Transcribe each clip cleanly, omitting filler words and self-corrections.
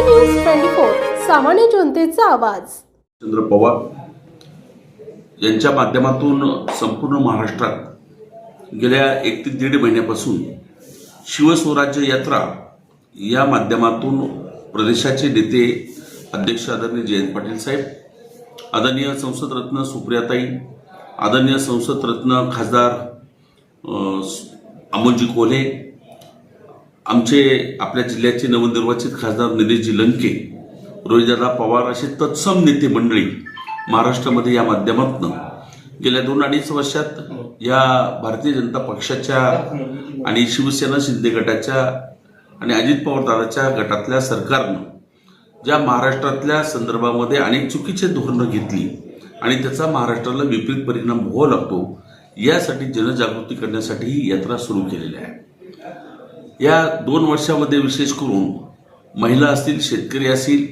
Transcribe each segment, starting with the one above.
News 24 सामान्य जनतेचा आवाज। चंद्र पवार यांच्या माध्यमातून संपूर्ण महाराष्ट्रात गेल्या 1 ते 1.5 महिन्यापासून शिवस्वराज्य यात्रा या माध्यमातून प्रदेशाचे नेते अध्यक्ष आदरणीय जयंत पाटील साहेब, आदरणीय संसद रत्न सुप्रियाताई, आदरणीय संसद रत्न खासदार अमोलजी कोल्हे, आमचे आपल्या जिल्ह्याचे नवनिर्वाचित खासदार निलेशजी लंके, रोहितदादा पवार असे तत्सम नेते मंडळी महाराष्ट्रामध्ये या माध्यमातून गेल्या 2-2.5 वर्षात या भारतीय जनता पक्षाच्या आणि शिवसेना शिंदे गटाच्या आणि अजित पवार दादाच्या गटातल्या सरकारनं ज्या महाराष्ट्रातल्या संदर्भामध्ये अनेक चुकीचे धोरणं घेतली आणि त्याचा महाराष्ट्राला विपरीत परिणाम व्हावा लागतो, यासाठी जनजागृती करण्यासाठी ही यात्रा सुरू केलेली आहे। या 2 वर्षामध्ये विशेष करून महिला असतील, शेतकरी असतील,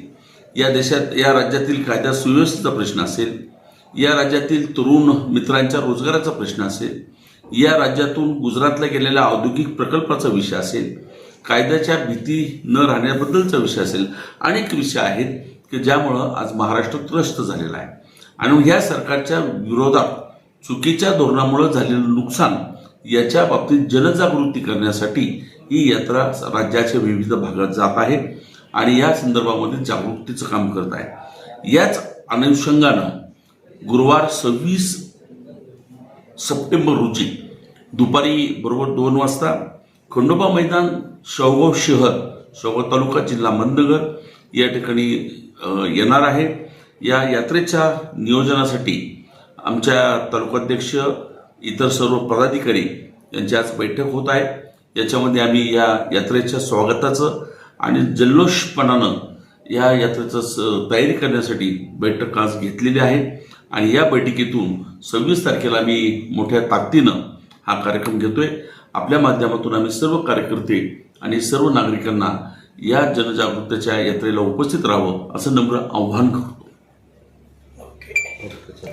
या देशात या राज्यातील कायदा सुव्यवस्थेचा प्रश्न असेल, या राज्यातील तरुण मित्रांच्या रोजगाराचा प्रश्न असेल, या राज्यातून गुजरातला गेलेल्या औद्योगिक प्रकल्पाचा विषय असेल, कायद्याच्या भीती न राहण्याबद्दलचा विषय असेल, अनेक विषय आहेत की ज्यामुळं आज महाराष्ट्र त्रस्त झालेला आहे। आणि ह्या सरकारच्या विरोधात चुकीच्या धोरणामुळे झालेलं नुकसान याच्या बाबतीत जनजागृती करण्यासाठी ही यात्रा राज्याच्या विविध भागात जात आहे आणि या संदर्भामध्ये जागृतीचं काम करत आहे। याच अनुषंगानं गुरुवार 26 सप्टेंबर रोजी दुपारी बरोबर 2 वाजता खंडोबा मैदान, शेवगाव शहर, शेवगाव तालुका, जिल्हा अहमदनगर या ठिकाणी येणार आहे। या यात्रेच्या नियोजनासाठी आमच्या तालुकाध्यक्ष, इतर सर्व पदाधिकारी यांची आज बैठक होत आहे। याच्यामध्ये आम्ही या यात्रेच्या स्वागताचं आणि जल्लोषपणानं या यात्रेचं तयारी करण्यासाठी बैठक आज घेतलेली आहे आणि या बैठकीतून 26 तारखेला आम्ही मोठ्या ताकदीनं हा कार्यक्रम घेतोय। आपल्या माध्यमातून आम्ही सर्व कार्यकर्ते आणि सर्व नागरिकांना या जनजागृतीच्या यात्रेला उपस्थित राहावं असं नम्र आव्हान करतो।